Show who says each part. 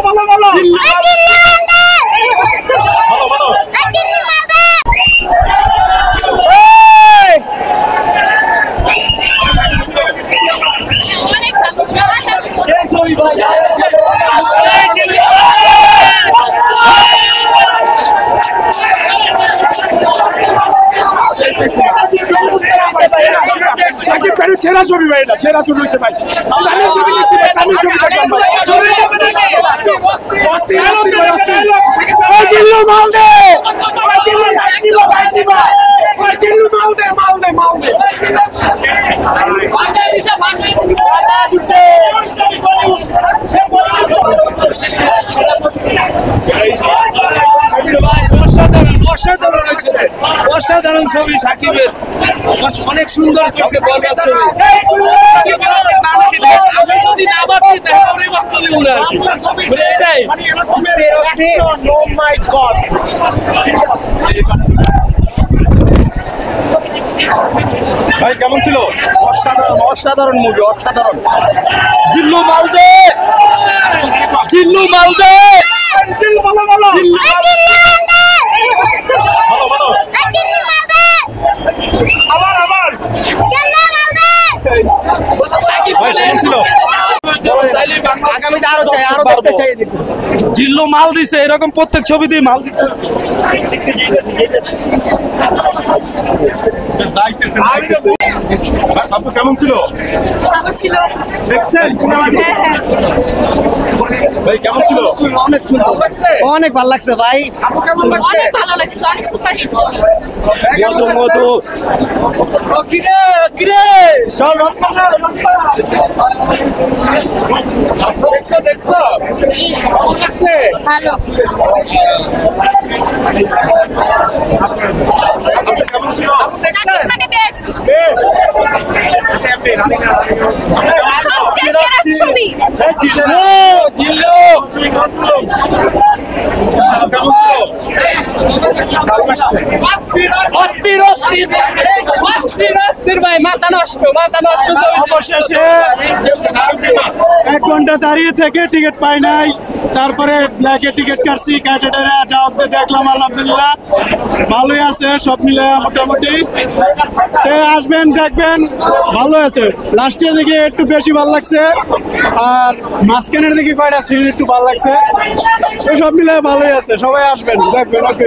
Speaker 1: বলো বলো সাকিব খানের সেরা ছবি ভাই, এটা সেরা ছবি হচ্ছে ভাই। তামিল ছবি লিখতে ভাই, তামিল ছবি দেখলাম ভাই। অস্থির অস্থির ভাই, অস্থির। ওই জিল্লু মাল দে, ওই জিল্লু একটিভা একটিভা, ওই জিল্লু মাল দে মাল দে মাল দে। বাটা দিছে বাটা দিছে। অসাধারণ হয়েছে, অসাধারণ ছবি সাকিবের, অনেক সুন্দর করছে বরবাদ ছবি। আমি যদি না বাঁচি তাহলে বাঁচতে দেব না, এটাই। ও মাই গড,
Speaker 2: ভাই কেমন ছিল?
Speaker 1: অসাধারণ অসাধারণ মুভি, অসাধারণ।
Speaker 2: জিল্লু মালদে, জিল্লু মালদে,
Speaker 1: জিল্লু বলো বলো আবার আবার।
Speaker 2: ভাই কেমন ছিল?
Speaker 1: আগামীতে আরো চাই, আরো দেখতে চাই।
Speaker 2: জিল্লু মাল দিছে, এরকম প্রত্যেক ছবিতেই মাল দিচ্ছে।
Speaker 3: আপু কেমন ছিল?
Speaker 4: ভালো ছিল।
Speaker 1: দেখছেন
Speaker 3: ভাই কেমন ছিল?
Speaker 1: অনেক সুন্দর লাগছে, অনেক ভালো লাগছে ভাই। আপু কেমন লাগছে?
Speaker 4: অনেক ভালো লাগছে, অনেক সুপারহিট ছবি।
Speaker 1: মধু মধু কিরে কিরে চল দেখছো দেখছো কেমন লাগছে?
Speaker 4: ভালো।
Speaker 3: আপু কেমন ছিল?
Speaker 4: সাকিব মানে বেস্ট, সবচেয়ে সেরা ছবি।
Speaker 1: জিল্লু
Speaker 3: কেমন ছিল?
Speaker 1: অস্থির অস্থির অস্থির অস্থির ভাই, মাথা নষ্ট মাথা নষ্ট।
Speaker 2: অবশেষে 1 ঘন্টা দাঁড়িয়ে থেকে টিকিট পাই নাই, তারপরে ব্ল্যাকে টিকিট কাটছি, কাটে যাওয়া দেখলাম। আলহামদুলিল্লাহ ভালোই আছে সব মিলে মোটামুটি। আসবেন দেখবেন, ভালো আছে। লাস্টের দিকে একটু বেশি ভালো লাগছে, আর মাঝখানের দিকে কয়টা সিন একটু ভালো লাগছে। তো সব মিলে ভালোই আছে, সবাই আসবেন দেখবেন। ওকে।